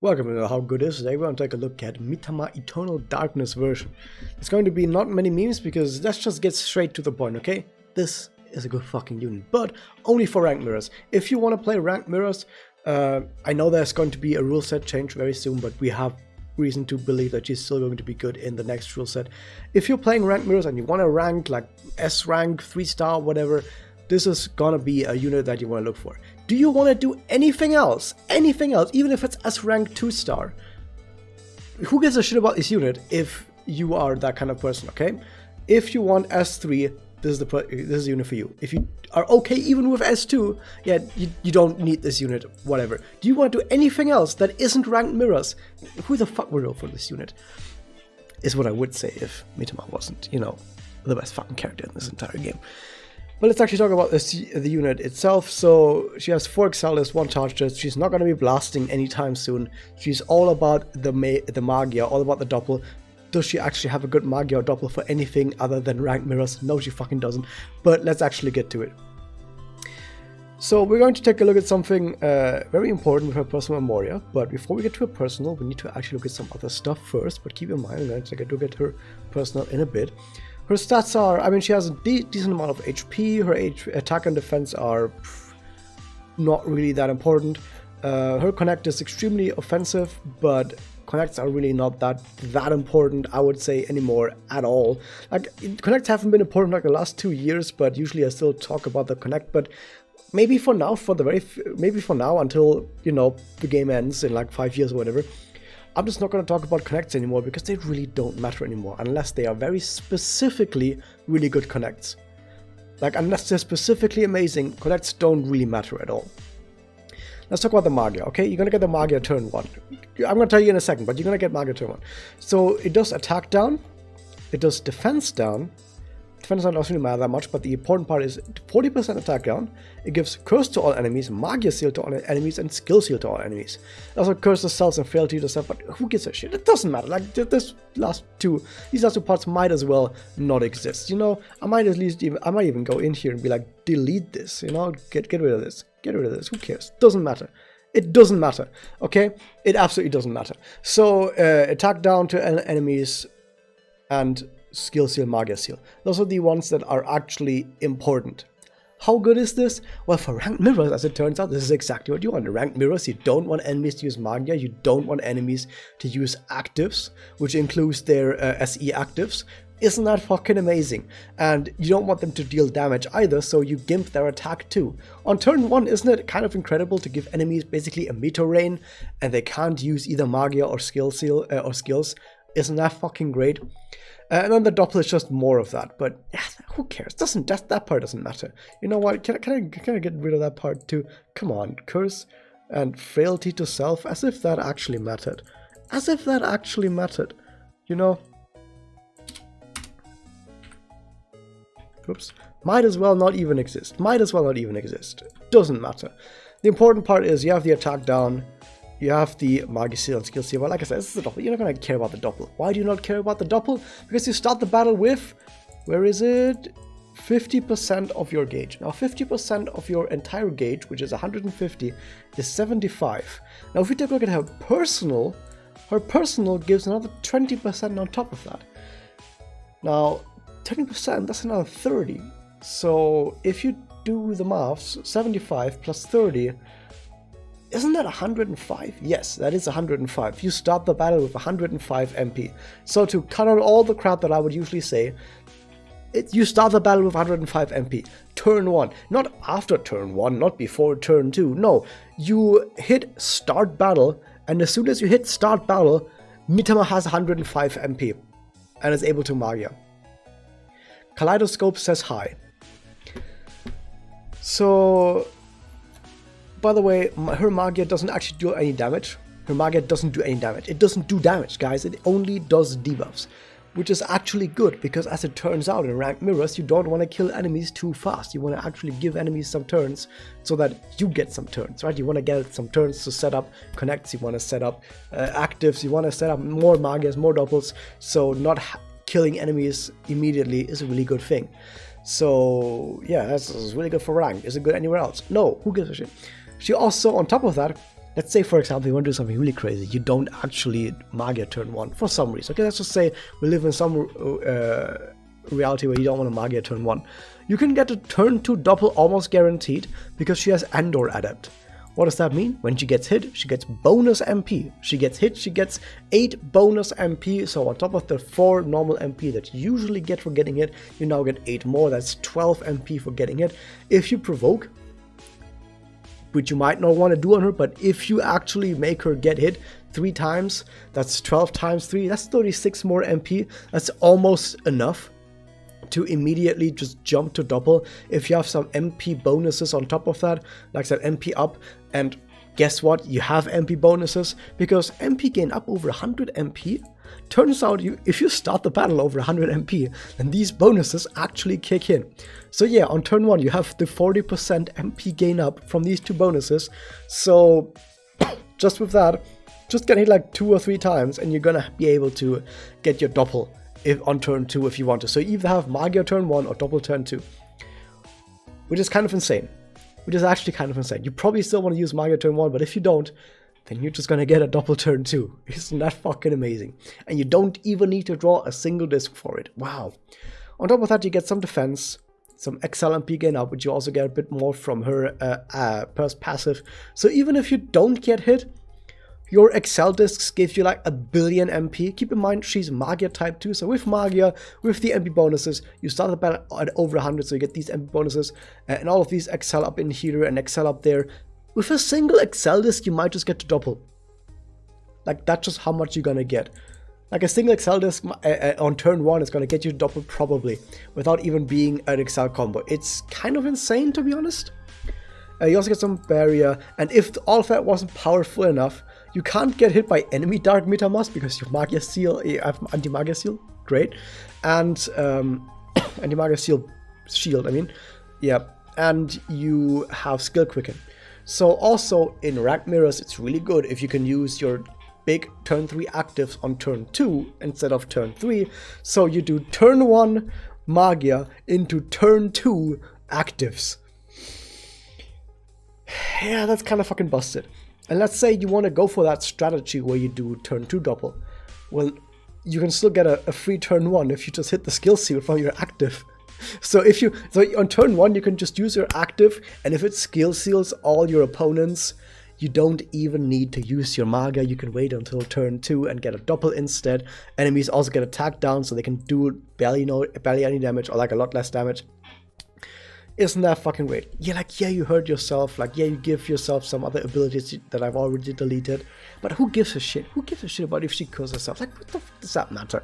Welcome to How Good Is. Today we're going to take a look at Mitama Eternal Darkness version. It's going to be not many memes because let's just get straight to the point, okay? This is a good fucking unit, but only for ranked mirrors. If you want to play ranked mirrors, I know there's going to be a rule set change very soon, but we have reason to believe that she's still going to be good in the next rule set. If you're playing ranked mirrors and you want to rank like S rank, 3-star, whatever, this is gonna be a unit that you want to look for. Do you want to do anything else? Anything else, even if it's S rank 2-star? Who gives a shit about this unit if you are that kind of person, okay? If you want S3, this is the unit for you. If you are okay even with S2, yeah, you don't need this unit, whatever. Do you want to do anything else that isn't ranked mirrors? Who the fuck would go for this unit? Is what I would say if Mitama wasn't, you know, the best fucking character in this entire game. But let's actually talk about the unit itself. So she has 4 Exalus, 1 Charge. She's not going to be blasting anytime soon. She's all about the Magia, all about the Doppel. Does she actually have a good Magia or Doppel for anything other than ranked mirrors? No, she fucking doesn't. But let's actually get to it. So we're going to take a look at something very important with her personal Memoria. But before we get to her personal, we need to actually look at some other stuff first. But keep in mind, we're going to take a look at her personal in a bit. Her stats are, I mean, she has a decent amount of HP. Her attack and defense are not really that important. Her connect is extremely offensive, but connects are really not that important, I would say, anymore at all. Like, connects haven't been important like the last 2 years, but usually I still talk about the connect. But maybe for now, maybe for now until, you know, the game ends in like 5 years or whatever. I'm just not going to talk about connects anymore because they really don't matter anymore unless they are very specifically really good connects. Like, unless they're specifically amazing, connects don't really matter at all. Let's talk about the Magia, okay? You're going to get the Magia turn 1. I'm going to tell you in a second, but you're going to get Magia turn 1. So it does attack down, it does defense down. Defense doesn't really matter that much, but the important part is 40% attack down. It gives Curse to all enemies, Magia Seal to all enemies, and Skill Seal to all enemies. It also curses cells and frailty to stuff, but who gives a shit? It doesn't matter. Like, these last two parts might as well not exist. You know, I might even go in here and be like, delete this. You know, get rid of this. Get rid of this. Who cares? Doesn't matter. It doesn't matter. Okay, it absolutely doesn't matter. So attack down to enemies and Skill Seal, Magia Seal. Those are the ones that are actually important. How good is this? Well, for ranked mirrors, as it turns out, this is exactly what you want. Ranked mirrors, you don't want enemies to use Magia, you don't want enemies to use actives, which includes their SE actives. Isn't that fucking amazing? And you don't want them to deal damage either, so you gimp their attack too. On turn 1, isn't it kind of incredible to give enemies basically a meter rain, and they can't use either Magia or Skill Seal or skills? Isn't that fucking great? And then the Doppel is just more of that, but yeah, who cares? That part doesn't matter. You know what? Can I get rid of that part too? Come on, curse and frailty to self, as if that actually mattered. As if that actually mattered. You know? Oops. Might as well not even exist. Might as well not even exist. Doesn't matter. The important part is you have the attack down. You have the Magia Seal and Skill Seal. Well, like I said, this is the Doppel. You're not going to care about the Doppel. Why do you not care about the Doppel? Because you start the battle with, where is it? 50% of your gauge. Now, 50% of your entire gauge, which is 150, is 75. Now, if we take a look at her personal gives another 20% on top of that. Now, 20%, that's another 30. So, if you do the maths, 75 plus 30, isn't that 105? Yes, that is 105. You start the battle with 105 MP. So to cut out all the crap that I would usually say, you start the battle with 105 MP. Turn 1. Not after turn 1, not before turn 2. No, you hit start battle, and as soon as you hit start battle, Mitama has 105 MP and is able to Magia. Kaleidoscope says hi. So, by the way, her Magia doesn't actually do any damage. Her Magia doesn't do any damage. It doesn't do damage, guys. It only does debuffs, which is actually good because, as it turns out in ranked mirrors, you don't want to kill enemies too fast. You want to actually give enemies some turns so that you get some turns, right? You want to get some turns to set up connects. You want to set up actives. You want to set up more Magias, more Doppels. So not killing enemies immediately is a really good thing. So yeah, that's really good for rank. Is it good anywhere else? No, who gives a shit? She also, on top of that, let's say, for example, you want to do something really crazy. You don't actually Magia turn 1 for some reason. Okay, let's just say we live in some reality where you don't want to Magia turn 1. You can get a turn 2 double almost guaranteed because she has Andor Adept. What does that mean? When she gets hit, she gets bonus MP. She gets hit, she gets 8 bonus MP. So on top of the 4 normal MP that you usually get for getting hit, you now get 8 more. That's 12 MP for getting hit. If you provoke, which you might not want to do on her, but if you actually make her get hit 3 times, that's 12 times 3, that's 36 more MP. That's almost enough to immediately just jump to double. If you have some MP bonuses on top of that, like I said, MP up, and guess what? You have MP bonuses, because MP gain up over 100 MP. Turns out if you start the battle over 100 MP, then these bonuses actually kick in. So yeah, on turn 1 you have the 40% MP gain up from these 2 bonuses. So just with that, just get hit like 2 or 3 times and you're gonna be able to get your double on turn 2 if you want to. So you either have Magia turn 1 or double turn 2, which is kind of insane. Which is actually kind of insane. You probably still want to use Magia turn 1, but if you don't, then you're just gonna get a double turn 2. Isn't that fucking amazing? And you don't even need to draw a single disc for it. Wow. On top of that, you get some defense, some XLMP gain up, which you also get a bit more from her passive. So even if you don't get hit, your Excel discs give you like 1 billion MP. Keep in mind, she's Magia type 2, so with Magia, with the MP bonuses, you start the battle at over 100, so you get these MP bonuses, and all of these Excel up in here and Excel up there. With a single Excel disc, you might just get to double. Like, that's just how much you're gonna get. Like, a single Excel disc on turn 1 is gonna get you to double probably, without even being an Excel combo. It's kind of insane, to be honest. You also get some barrier, and if all of that wasn't powerful enough, you can't get hit by enemy Dark Mitamas because you have Magia Seal, you have Anti-Magia Seal, great, and Anti-Magia Seal Shield, I mean, yeah, and you have Skill Quicken. So also in Rank Mirrors, it's really good if you can use your big turn 3 actives on turn 2 instead of turn 3, so you do turn 1 Magia into turn 2 actives. Yeah, that's kind of fucking busted. And let's say you want to go for that strategy where you do turn 2 double. Well, you can still get a free turn 1 if you just hit the skill seal from your active. So on turn 1 you can just use your active, and if it skill seals all your opponents, you don't even need to use your Maga. You can wait until turn 2 and get a double instead. Enemies also get attacked down, so they can do barely any damage, or like a lot less damage. Isn't that fucking great? Yeah, like, yeah, you hurt yourself. Like, yeah, you give yourself some other abilities that I've already deleted. But who gives a shit? Who gives a shit about if she kills herself? Like, what the fuck does that matter?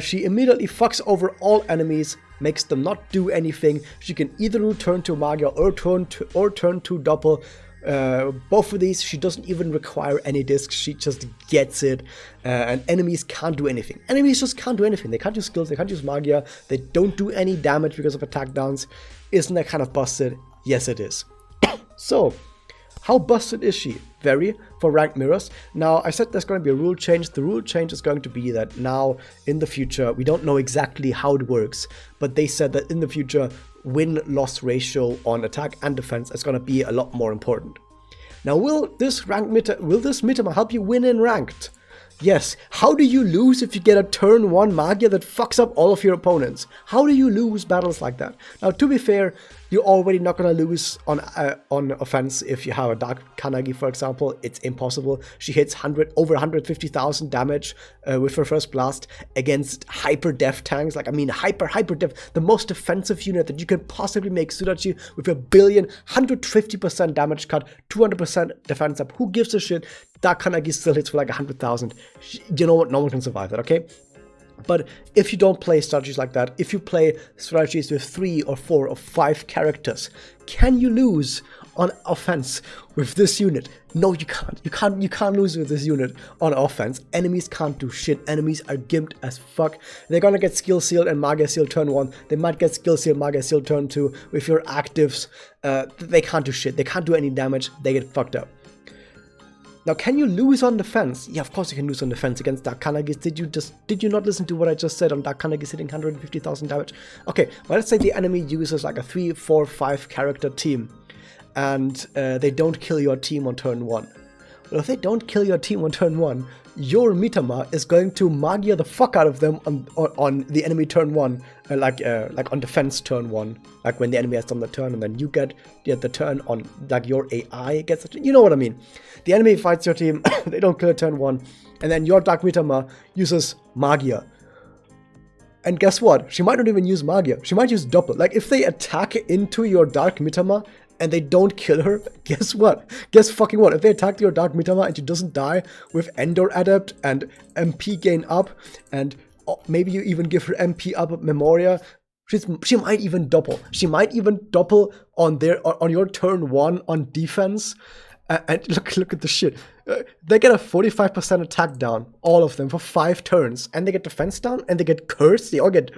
She immediately fucks over all enemies, makes them not do anything. She can either return to Magia or turn to double. Both of these, she doesn't even require any discs. She just gets it. And enemies can't do anything. Enemies just can't do anything. They can't use skills. They can't use Magia. They don't do any damage because of attack downs. Isn't that kind of busted? Yes, it is. So, how busted is she? Very, for Ranked Mirrors. Now, I said there's going to be a rule change. The rule change is going to be that now, in the future, we don't know exactly how it works, but they said that in the future, win-loss ratio on attack and defense is going to be a lot more important. Now, will this Mitama help you win in Ranked? Yes. How do you lose if you get a turn 1 Magia that fucks up all of your opponents? How do you lose battles like that? Now, to be fair, you're already not going to lose on offense if you have a Dark Kanagi, for example. It's impossible. She hits over 150,000 damage with her first blast against hyper def tanks. Like, I mean, hyper def, the most defensive unit that you can possibly make Sudachi with 1 billion, 150% damage cut, 200% defense up. Who gives a shit? Dark Kanagi still hits for like 100,000. You know what? No one can survive that, okay? But if you don't play strategies like that, if you play strategies with 3 or 4 or 5 characters, can you lose on offense with this unit? No, you can't. You can't lose with this unit on offense. Enemies can't do shit. Enemies are gimped as fuck. They're gonna get skill sealed and Magia seal turn 1. They might get skill sealed, Magia seal turn 2. With your actives, they can't do shit. They can't do any damage. They get fucked up. Now, can you lose on defense? Yeah, of course you can lose on defense against Dark Kanagis. Did you not listen to what I just said on Dark Kanagis hitting 150,000 damage? Okay, well, let's say the enemy uses like a 3, 4, 5 character team, and they don't kill your team on turn 1. But if they don't kill your team on turn 1, your Mitama is going to Magia the fuck out of them on the enemy turn 1, like on defense turn 1, like when the enemy has done the turn, and then you get the turn on, like your AI gets it. You know what I mean? The enemy fights your team, they don't kill turn 1, and then your Dark Mitama uses Magia. And guess what? She might not even use Magia. She might use double. Like, if they attack into your Dark Mitama and they don't kill her, guess what? Guess fucking what? If they attack your Dark Mitama and she doesn't die with Endor Adept and MP gain up, and maybe you even give her MP up Memoria, she might even double. She might even double on your turn 1 on defense. And look at the shit. They get a 45% attack down, all of them, for 5 turns. And they get defense down, and they get cursed. They all get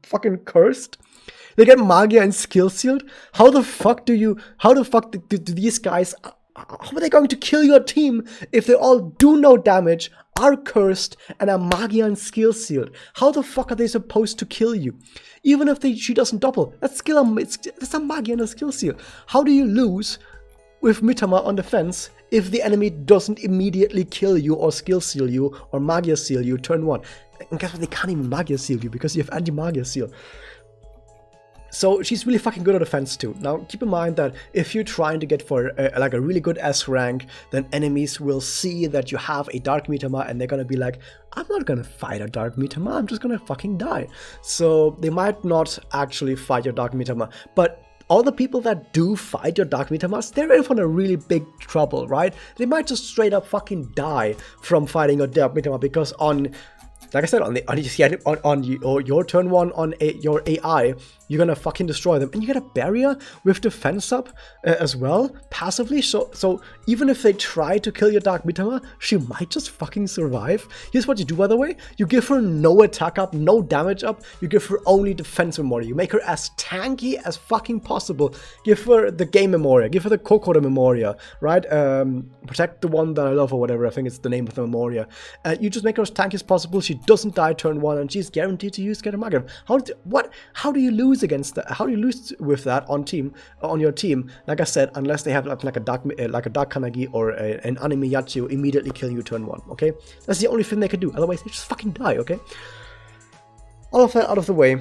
fucking cursed. They get Magia and skill sealed. How the fuck do these guys, how are they going to kill your team if they all do no damage, are cursed, and are Magia and skill sealed? How the fuck are they supposed to kill you? Even if she doesn't double, that's a Magia and a skill seal. How do you lose with Mitama on defense if the enemy doesn't immediately kill you or skill seal you or Magia seal you turn 1? And guess what? They can't even Magia seal you because you have anti-Magia seal. So she's really fucking good at defense too. Now keep in mind that if you're trying to get for like a really good S rank, then enemies will see that you have a Dark Mitama and they're gonna be like, I'm not gonna fight a Dark Mitama, I'm just gonna fucking die. So they might not actually fight your Dark Mitama, but all the people that do fight your Dark Mitamas, they're in for a really big trouble, right? They might just straight up fucking die from fighting your Dark Mitama because like I said, on your turn 1 on your AI, you're gonna fucking destroy them, and you get a barrier with defense up as well, passively. So even if they try to kill your Dark Mitama, she might just fucking survive. Here's what you do, by the way: you give her no attack up, no damage up. You give her only defense memoria. You make her as tanky as fucking possible. Give her the game memoria. Give her the Kokoda memoria, right? Protect the one that I love or whatever. I think it's the name of the memoria. And you just make her as tanky as possible. She doesn't die turn 1, and she's guaranteed to use Scatter Magia. How do you lose against that? How do you lose with that on your team? Like I said, unless they have like a dark Kanagi or an anime Yachio immediately kill you turn 1. Okay, that's the only thing they can do. Otherwise, they just fucking die. Okay. All of that out of the way.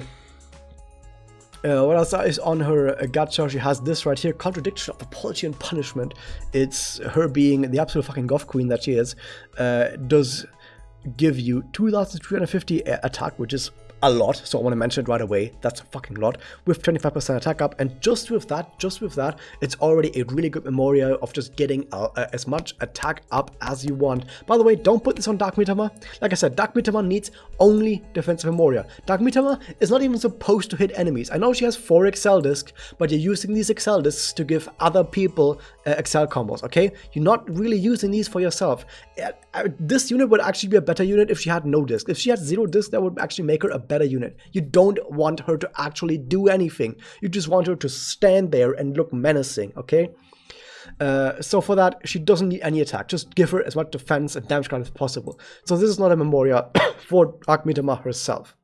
What else is on her gacha? She has this right here: Contradiction of Apology and Punishment. It's her being the absolute fucking goth queen that she is. Does give you 2,350 attack, which is a lot, so I want to mention it right away. That's a fucking lot, with 25% attack up, and just with that, it's already a really good memoria of just getting as much attack up as you want. By the way, don't put this on Dark Mitama. Like I said, Dark Mitama needs only defensive memoria. Dark Mitama is not even supposed to hit enemies. I know she has 4 Excel discs, but you're using these Excel discs to give other people Excel combos, okay? You're not really using these for yourself. This unit would actually be a better unit if she had no disc. If she had 0 disc, that would actually make her a better unit. You don't want her to actually do anything. You just want her to stand there and look menacing, okay? So for that, she doesn't need any attack. Just give her as much defense and damage card as possible. So this is not a memoria for Dark Mitama herself.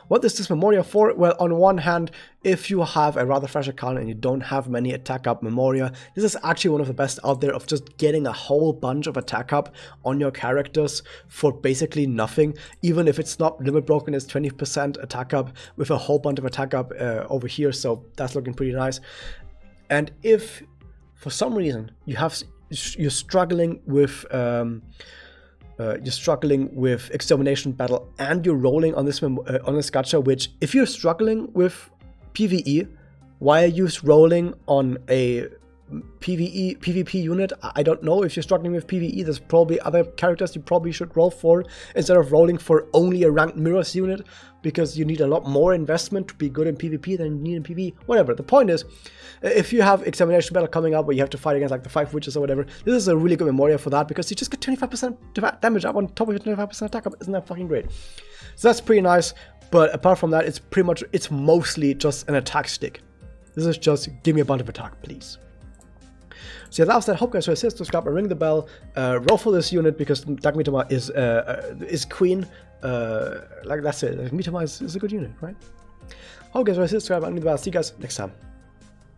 What is this memoria for? Well, on one hand, if you have a rather fresh account and you don't have many attack up memoria, this is actually one of the best out there of just getting a whole bunch of attack up on your characters for basically nothing. Even if it's not limit broken, it's 20% attack up with a whole bunch of attack up over here, so that's looking pretty nice. And if for some reason you're struggling with Extermination Battle and you're rolling on this gacha, which if you're struggling with PvE, why are you rolling on a PvP unit? I don't know. If you're struggling with PvE, there's probably other characters you probably should roll for instead of rolling for only a ranked mirrors unit, because you need a lot more investment to be good in PvP than you need in PvE. Whatever. The point is, if you have Examination Battle coming up where you have to fight against like the 5 witches or whatever, this is a really good memoria for that, because you just get 25% damage up on top of your 25% attack up. Isn't that fucking great? So that's pretty nice. But apart from that, it's mostly just an attack stick. This is just give me a bunch of attack, please. So yeah, that was that. Hope you guys enjoyed. Subscribe and ring the bell. Roll for this unit because Dark Mitama is queen. Like that's it. Like, Mitama is a good unit, right? Hope you guys enjoyed. Subscribe and ring the bell. See you guys next time.